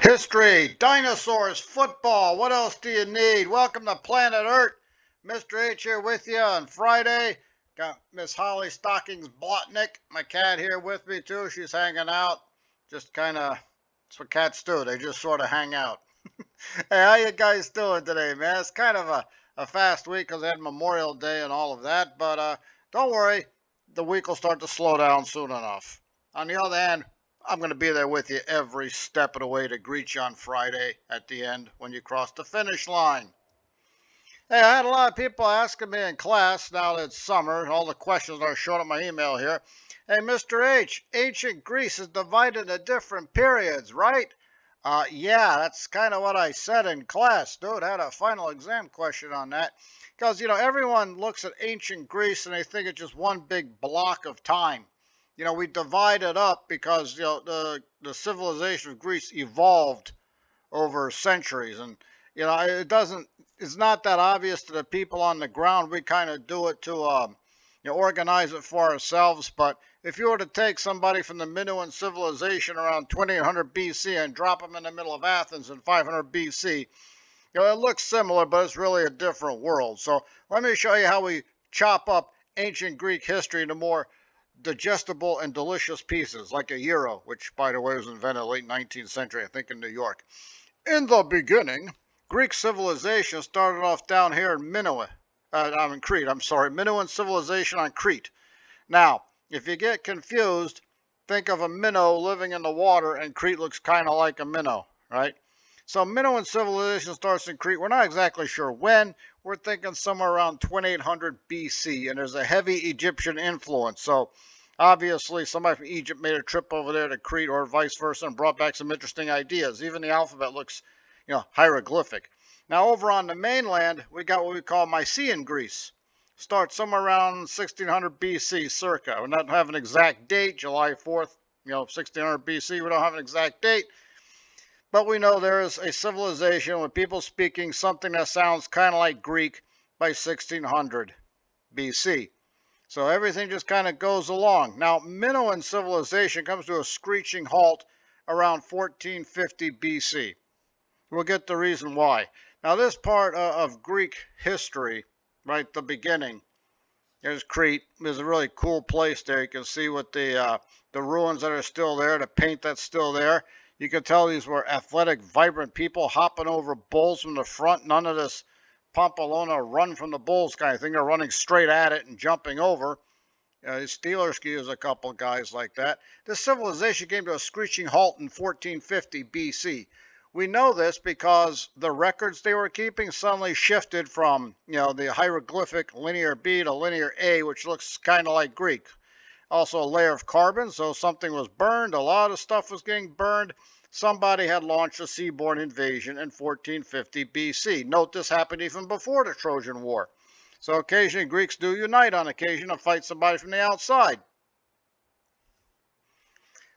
History, dinosaurs, football, what else do you need? Welcome to Planet Earth. Mr. H here with you on Friday. Got Miss Holly Stockings Blotnick, my cat, here with me too. She's hanging out. Just kind of, that's what cats do. They just sort of hang out. Hey, how you guys doing today, man? It's kind of a fast week because I had Memorial Day and all of that. But don't worry, the week will start to slow down soon enough. On the other hand, I'm going to be there with you every step of the way to greet you on Friday at the end when you cross the finish line. Hey, I had a lot of people asking me in class now that it's summer, all the questions are showing up my email here. Hey, Mr. H, ancient Greece is divided into different periods, right? Yeah, that's kind of what I said in class, dude. I had a final exam question on that. Because, everyone looks at ancient Greece and they think it's just one big block of time. We divide it up because, the civilization of Greece evolved over centuries. And, it's not that obvious to the people on the ground. We kind of do it to, organize it for ourselves. But if you were to take somebody from the Minoan civilization around 2800 BC and drop them in the middle of Athens in 500 BC, it looks similar, but it's really a different world. So let me show you how we chop up ancient Greek history into more digestible and delicious pieces, like a gyro, which, by the way, was invented late 19th century, I think, in New York. In the beginning, Greek civilization started off down here in Crete. Minoan civilization on Crete. Now, if you get confused, think of a minnow living in the water, and Crete looks kind of like a minnow, right? So Minoan civilization starts in Crete. We're not exactly sure when. We're thinking somewhere around 2800 BC, and there's a heavy Egyptian influence. So obviously somebody from Egypt made a trip over there to Crete or vice versa and brought back some interesting ideas. Even the alphabet looks, hieroglyphic. Now over on the mainland, we got what we call Mycenaean Greece. Starts somewhere around 1600 BC, circa. We don't have an exact date, July 4th, 1600 BC. We don't have an exact date. But we know there is a civilization with people speaking something that sounds kind of like Greek by 1600 BC. So everything just kind of goes along. Now, Minoan civilization comes to a screeching halt around 1450 BC. We'll get the reason why. Now, this part of Greek history, right, the beginning, there's Crete. There's a really cool place there. You can see what the ruins that are still there, the paint that's still there. You can tell these were athletic, vibrant people hopping over bulls from the front. None of this Pamplona run from the bulls kind of thing. They're running straight at it and jumping over. Steeler skiers, a couple of guys like that. This civilization came to a screeching halt in 1450 BC. We know this because the records they were keeping suddenly shifted from, the hieroglyphic linear B to linear A, which looks kind of like Greek. Also a layer of carbon, so something was burned. A lot of stuff was getting burned. Somebody had launched a seaborne invasion in 1450 BC. Note this happened even before the Trojan War. So occasionally Greeks do unite on occasion to fight somebody from the outside.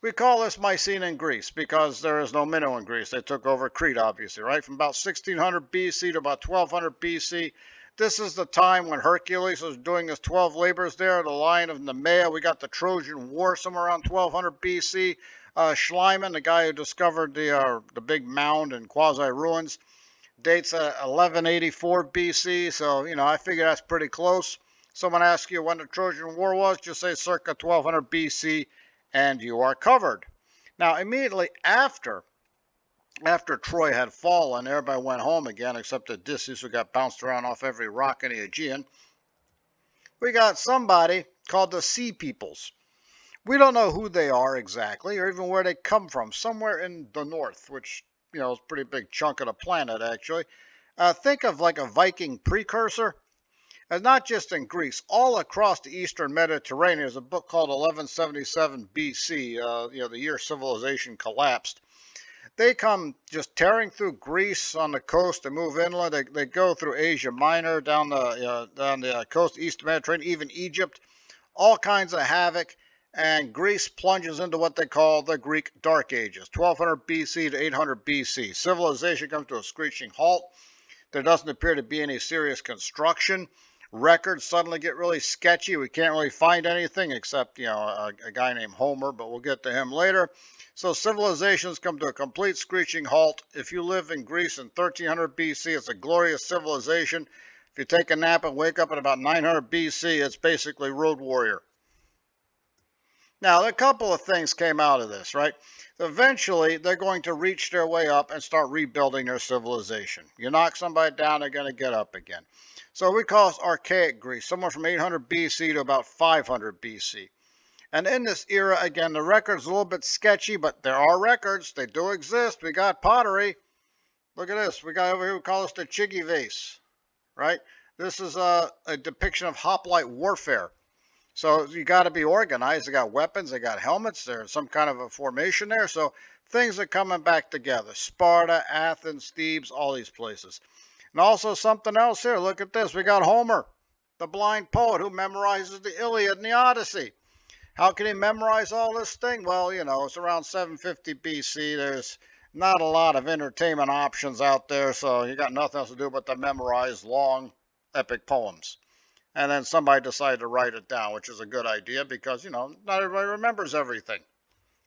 We call this Mycenaean Greece because there is no Minoan Greece. They took over Crete, obviously, right? From about 1600 BC to about 1200 BC. This is the time when Hercules was doing his 12 labors there, the Lion of Nemea. We got the Trojan War somewhere around 1200 BC. Schliemann, the guy who discovered the big mound and quasi-ruins, dates 1184 BC. So, I figure that's pretty close. Someone asks you when the Trojan War was, just say circa 1200 BC, and you are covered. Now, immediately after Troy had fallen, everybody went home again, except Odysseus, who got bounced around off every rock in the Aegean. We got somebody called the Sea Peoples. We don't know who they are exactly, or even where they come from. Somewhere in the north, which, is a pretty big chunk of the planet, actually. Think of like a Viking precursor. And not just in Greece, all across the eastern Mediterranean. There's a book called 1177 BC, the year civilization collapsed. They come just tearing through Greece on the coast. They move inland. They go through Asia Minor, down the coast, east Mediterranean, even Egypt. All kinds of havoc. And Greece plunges into what they call the Greek Dark Ages, 1200 BC to 800 BC. Civilization comes to a screeching halt. There doesn't appear to be any serious construction. records suddenly get really sketchy. We can't really find anything except, a guy named Homer, but we'll get to him later. So civilizations come to a complete screeching halt. If you live in Greece in 1300 BC, it's a glorious civilization. If you take a nap and wake up at about 900 BC, it's basically Road Warrior. Now, a couple of things came out of this, right? Eventually, they're going to reach their way up and start rebuilding their civilization. You knock somebody down, they're going to get up again. So we call this archaic Greece, somewhere from 800 BC to about 500 BC. And in this era, again, the record's a little bit sketchy, but there are records. They do exist. We got pottery. Look at this. We got over here, we call this the Chigi vase, right? This is a depiction of hoplite warfare. So you got to be organized. They got weapons, they got helmets, there's some kind of a formation there. So things are coming back together. Sparta, Athens, Thebes, all these places. And also something else here. Look at this. We got Homer, the blind poet who memorizes the Iliad and the Odyssey. How can he memorize all this thing? Well, it's around 750 BC. There's not a lot of entertainment options out there, so you got nothing else to do but to memorize long, epic poems. And then somebody decided to write it down, which is a good idea because, not everybody remembers everything.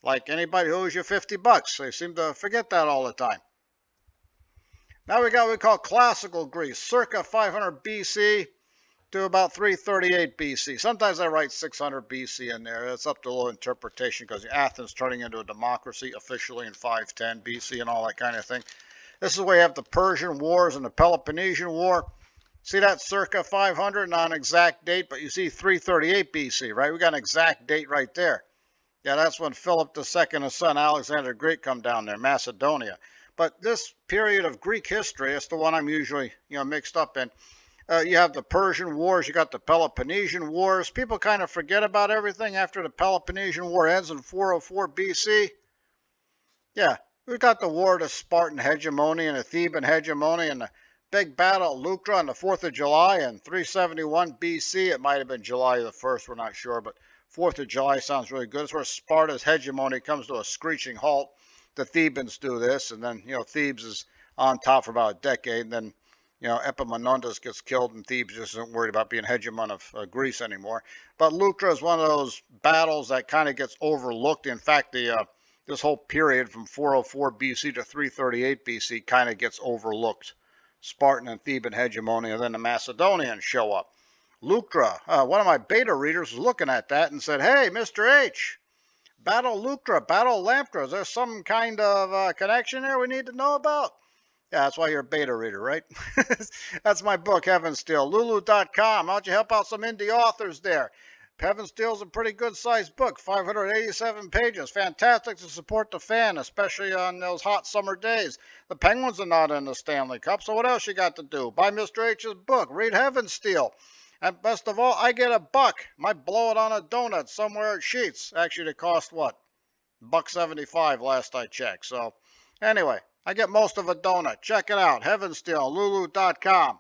Like anybody who owes you 50 bucks. They seem to forget that all the time. Now we got what we call classical Greece, circa 500 BC to about 338 BC. Sometimes I write 600 BC in there. It's up to a little interpretation because Athens turning into a democracy officially in 510 BC and all that kind of thing. This is where you have the Persian Wars and the Peloponnesian War. See that circa 500, not an exact date, but you see 338 BC, right? We got an exact date right there. Yeah, that's when Philip II and his son Alexander the Great come down there, Macedonia. But this period of Greek history, it's the one I'm usually, mixed up in. You have the Persian Wars, you got the Peloponnesian Wars. People kind of forget about everything after the Peloponnesian War ends in 404 BC. Yeah, we got the War of the Spartan hegemony and the Theban hegemony and the big battle at Leuctra on the 4th of July in 371 BC. It might have been July the 1st, we're not sure, but 4th of July sounds really good. It's where Sparta's hegemony comes to a screeching halt. The Thebans do this, and then, Thebes is on top for about a decade, and then, Epaminondas gets killed, and Thebes just isn't worried about being hegemon of Greece anymore. But Leuctra is one of those battles that kind of gets overlooked. In fact, this whole period from 404 BC to 338 BC kind of gets overlooked. Spartan and Theban hegemony, and then the Macedonians show up. Leuctra, one of my beta readers was looking at that and said, "Hey, Mr. H, Battle Leuctra, Battle Lamprey, is there some kind of connection there we need to know about?" Yeah, that's why you're a beta reader, right? That's my book, Heaven Steel. Lulu.com. How'd you help out some indie authors there? Heaven Steel's a pretty good-sized book, 587 pages. Fantastic to support the fan, especially on those hot summer days. The Penguins are not in the Stanley Cup, so what else you got to do? Buy Mr. H's book. Read Heaven Steel. And best of all, I get $1. Might blow it on a donut somewhere at Sheetz. Actually, it cost what? $1.75 last I checked. So anyway, I get most of a donut. Check it out. Heaven Steel, Lulu.com.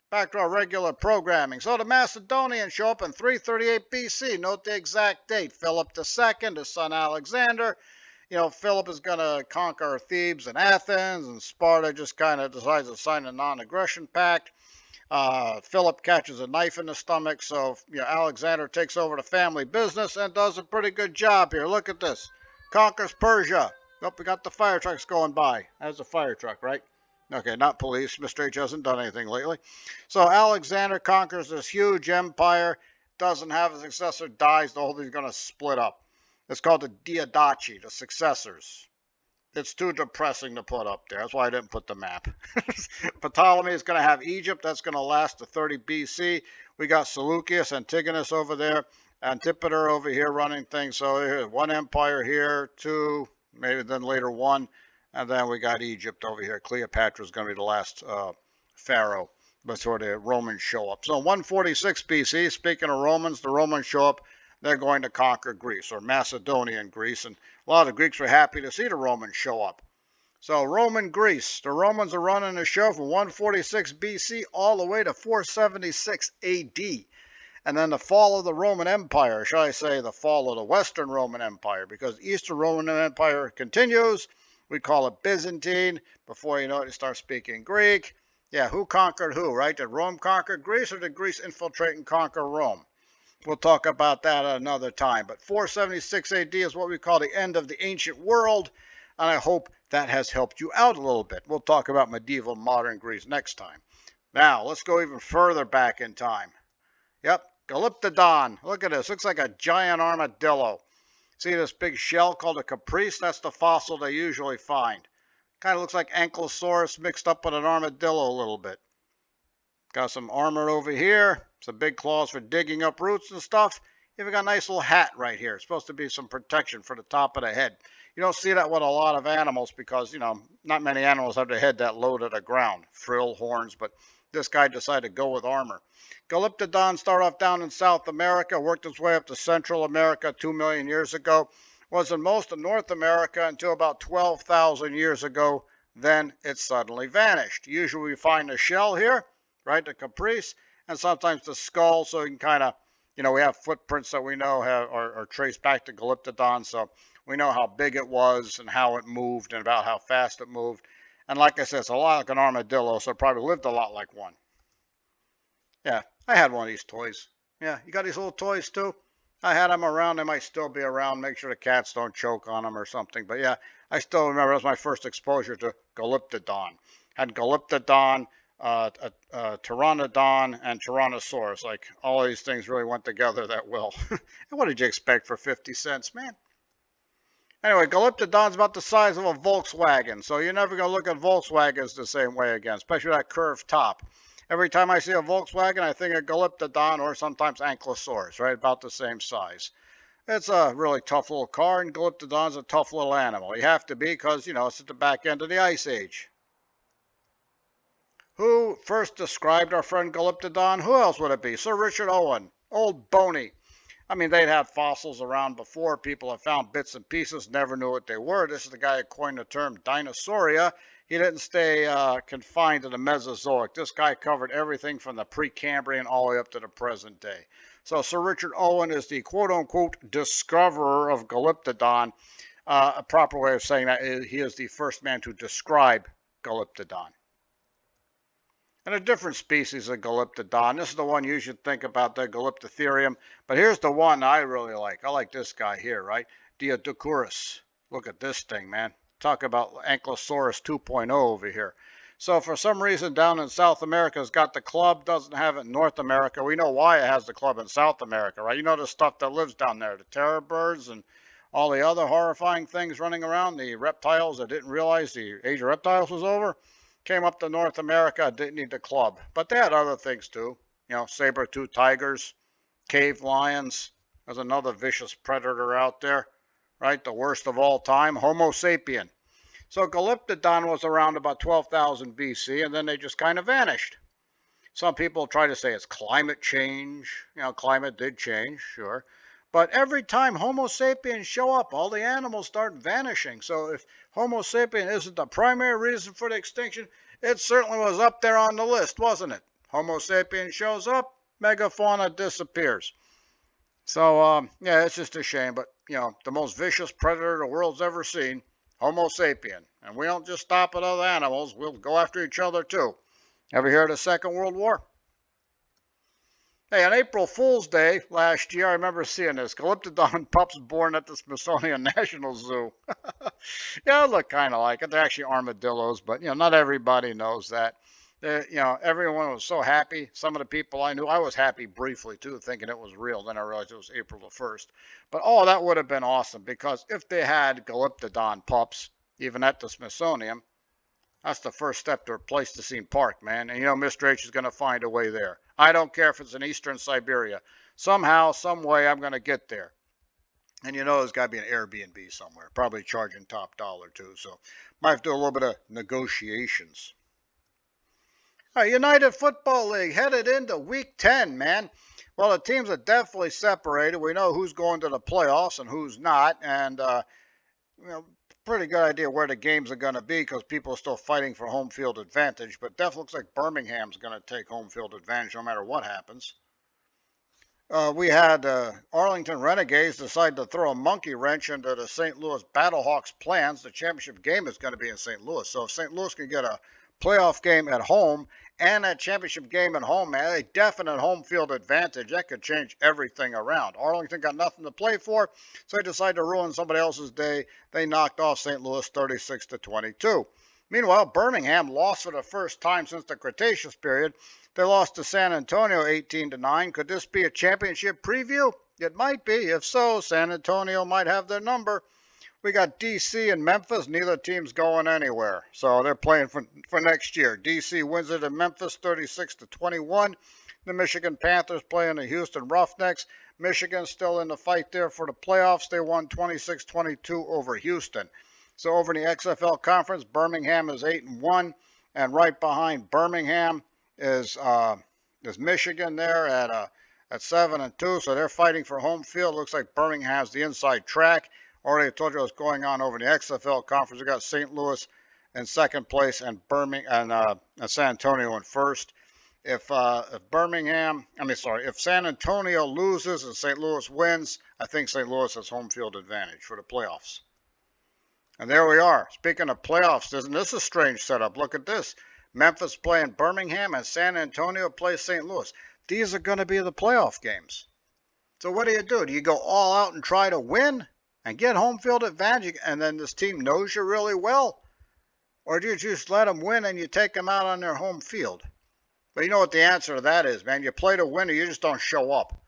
Back to our regular programming. So the Macedonians show up in 338 BC. Note the exact date. Philip II, his son Alexander. Philip is going to conquer Thebes and Athens, and Sparta just kind of decides to sign a non-aggression pact. Philip catches a knife in the stomach, so Alexander takes over the family business and does a pretty good job here. Look at this. Conquers Persia. Oh, we got the fire trucks going by. That's a fire truck, right? Okay, not police. Mr. H hasn't done anything lately. So Alexander conquers this huge empire, doesn't have a successor, dies, the whole thing's going to split up. It's called the Diadochi, the successors. It's too depressing to put up there. That's why I didn't put the map. Ptolemy is going to have Egypt. That's going to last to 30 BC. We got Seleucus, Antigonus over there, Antipater over here running things. So here's one empire here, two, maybe then later one. And then we got Egypt over here. Cleopatra is going to be the last pharaoh before the Romans show up. So 146 BC, speaking of Romans, the Romans show up. They're going to conquer Greece, or Macedonian Greece. And a lot of the Greeks were happy to see the Romans show up. So Roman Greece, the Romans are running the show from 146 BC all the way to 476 AD. And then the fall of the Roman Empire, shall I say the fall of the Western Roman Empire, because Eastern Roman Empire continues. We call it Byzantine. Before you know it, you start speaking Greek. Yeah, who conquered who, right? Did Rome conquer Greece or did Greece infiltrate and conquer Rome? We'll talk about that at another time. But 476 AD is what we call the end of the ancient world, and I hope that has helped you out a little bit. We'll talk about medieval modern Greece next time. Now, let's go even further back in time. Yep, glyptodon. Look at this. Looks like a giant armadillo. See this big shell called a caprice? That's the fossil they usually find. Kind of looks like ankylosaurus mixed up with an armadillo a little bit. Got some armor over here, some big claws for digging up roots and stuff. Even got a nice little hat right here. It's supposed to be some protection for the top of the head. You don't see that with a lot of animals because, not many animals have their head that low to the ground. Frill, horns, but this guy decided to go with armor. Glyptodon started off down in South America, worked its way up to Central America 2 million years ago. Was in most of North America until about 12,000 years ago. Then it suddenly vanished. Usually we find the shell here, right, the caprice, and sometimes the skull, so you can kind of, we have footprints that we know are traced back to Glyptodon, so we know how big it was and how it moved and about how fast it moved. And like I said, it's a lot like an armadillo, so it probably lived a lot like one. Yeah, I had one of these toys. Yeah, you got these little toys too? I had them around. They might still be around. Make sure the cats don't choke on them or something. But yeah, I still remember that was my first exposure to Glyptodon. Had Glyptodon, Pteranodon, and Tyrannosaurus. Like all of these things really went together that well. And what did you expect for 50 cents, man? Anyway, Glyptodon's about the size of a Volkswagen, so you're never going to look at Volkswagens the same way again, especially that curved top. Every time I see a Volkswagen, I think of Glyptodon or sometimes Ankylosaurus, right? About the same size. It's a really tough little car, and Glyptodon's a tough little animal. You have to be because, it's at the back end of the Ice Age. Who first described our friend Glyptodon? Who else would it be? Sir Richard Owen, Old Boney. I mean, they'd had fossils around before. People have found bits and pieces, never knew what they were. This is the guy who coined the term Dinosauria. He didn't stay confined to the Mesozoic. This guy covered everything from the Precambrian all the way up to the present day. So Sir Richard Owen is the quote-unquote discoverer of Glyptodon. A proper way of saying that is he is the first man to describe Glyptodon. And a different species of Glyptodon. This is the one you should think about, the Glyptotherium. But here's the one I really like. I like this guy here, right? Diodocurus. Look at this thing, man. Talk about Ankylosaurus 2.0 over here. So for some reason down in South America it's got the club, doesn't have it in North America. We know why it has the club in South America, right? You know the stuff that lives down there, the terror birds and all the other horrifying things running around, the reptiles that didn't realize the age of reptiles was over. Came up to North America, didn't need the club. But they had other things too. Saber-toothed tigers, cave lions. There's another vicious predator out there, right? The worst of all time, Homo sapien. So Glyptodon was around about 12,000 BC, and then they just kind of vanished. Some people try to say it's climate change. Climate did change, sure. But every time Homo sapiens show up, all the animals start vanishing. So if Homo sapien isn't the primary reason for the extinction, it certainly was up there on the list, wasn't it? Homo sapien shows up, megafauna disappears. So, yeah, it's just a shame. But, the most vicious predator the world's ever seen, Homo sapien. And we don't just stop at other animals. We'll go after each other, too. Ever hear of the Second World War? Hey, on April Fool's Day last year, I remember seeing this. Glyptodon pups born at the Smithsonian National Zoo. Yeah, they look kind of like it. They're actually armadillos, but, not everybody knows that. Everyone was so happy. Some of the people I knew, I was happy briefly, too, thinking it was real. Then I realized it was April the 1st. But, that would have been awesome, because if they had Glyptodon pups, even at the Smithsonian, that's the first step to a Pleistocene Park, man. And Mr. H is going to find a way there. I don't care if it's in eastern Siberia. Somehow, some way, I'm going to get there. And there's got to be an Airbnb somewhere. Probably charging top dollar, too. So, might have to do a little bit of negotiations. All right, United Football League headed into Week 10, man. Well, the teams are definitely separated. We know who's going to the playoffs and who's not. And, pretty good idea where the games are going to be because people are still fighting for home field advantage. But definitely looks like Birmingham's going to take home field advantage no matter what happens. We had Arlington Renegades decide to throw a monkey wrench into the St. Louis Battlehawks plans. The championship game is going to be in St. Louis. So if St. Louis can get a playoff game at home and that championship game at home, man, a definite home field advantage. That could change everything around. Arlington got nothing to play for, so they decided to ruin somebody else's day. They knocked off St. Louis 36-22. Meanwhile, Birmingham lost for the first time since the Cretaceous period. They lost to San Antonio 18-9. Could this be a championship preview? It might be. If so, San Antonio might have their number. We got DC and Memphis. Neither team's going anywhere, so they're playing for next year. DC wins it in Memphis 36-21. The Michigan Panthers playing the Houston Roughnecks. Michigan's still in the fight there for the playoffs. They won 26-22 over Houston. So over in the XFL conference, Birmingham is 8-1, and right behind Birmingham is Michigan there at 7-2. So they're fighting for home field. Looks like Birmingham has the inside track. Already told you what's going on over in the XFL conference. We got St. Louis in second place and San Antonio in first. If San Antonio loses and St. Louis wins, I think St. Louis has home field advantage for the playoffs. And there we are. Speaking of playoffs, isn't this a strange setup? Look at this. Memphis playing Birmingham and San Antonio plays St. Louis. These are going to be the playoff games. So what do? Do you go all out and try to win and get home field advantage, and then this team knows you really well? Or do you just let them win and you take them out on their home field? But you know what the answer to that is, man. You play to win or you just don't show up.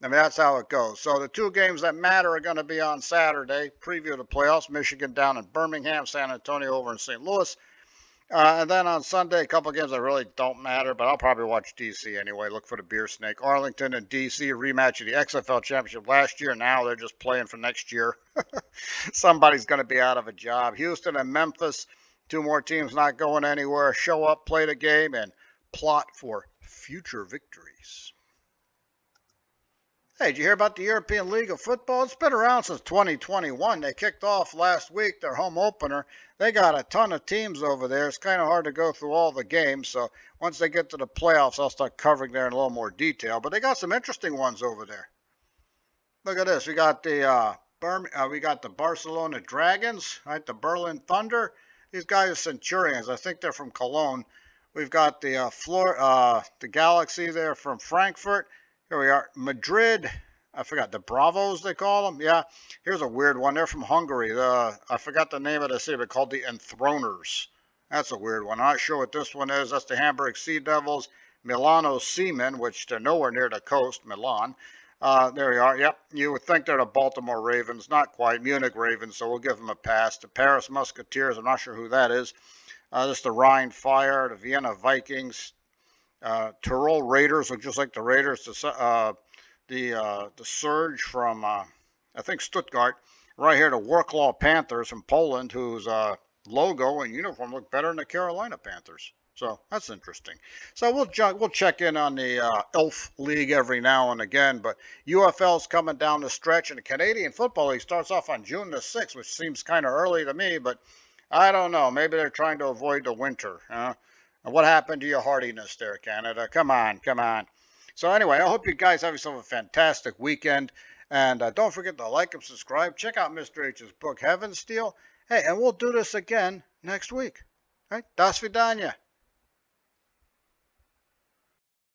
I mean, that's how it goes. So the two games that matter are going to be on Saturday. Preview the playoffs, Michigan down in Birmingham, San Antonio over in St. Louis. And then on Sunday, a couple of games that really don't matter, but I'll probably watch DC anyway. Look for the beer snake. Arlington and DC, a rematch of the XFL championship last year. Now they're just playing for next year. Somebody's going to be out of a job. Houston and Memphis, two more teams not going anywhere. Show up, play the game, and plot for future victories. Hey, did you hear about the European League of Football? It's been around since 2021. They kicked off last week, their home opener. They got a ton of teams over there. It's kind of hard to go through all the games, so once they get to the playoffs, I'll start covering there in a little more detail. But they got some interesting ones over there. Look at this. We got the Barcelona Dragons, right? The Berlin Thunder. These guys are Centurions. I think they're from Cologne. We've got the Galaxy there from Frankfurt. Here we are, Madrid. I forgot, the Bravos they call them. Yeah, here's a weird one. They're from Hungary. I forgot the name of the city, but called the Enthroners. That's a weird one. I'm not sure what this one is. That's the Hamburg Sea Devils. Milano Seamen, which they're nowhere near the coast, Milan. There we are. Yep, you would think they're the Baltimore Ravens. Not quite. Munich Ravens, so we'll give them a pass. The Paris Musketeers, I'm not sure who that is. This is the Rhine Fire, the Vienna Vikings. Tyrol Raiders look just like the Raiders. The Surge from, I think, Stuttgart. Right here, the Warklaw Panthers from Poland, whose logo and uniform look better than the Carolina Panthers. So that's interesting. So we'll check in on the Elf League every now and again. But UFL's coming down the stretch, and the Canadian Football League starts off on June the 6th, which seems kind of early to me. But I don't know. Maybe they're trying to avoid the winter. What happened to your hardiness there, Canada? Come on, come on. So anyway, I hope you guys have yourself a fantastic weekend. And don't forget to like and subscribe. Check out Mr. H's book, Heaven Steel. Hey, and we'll do this again next week. All right? Das vidanya.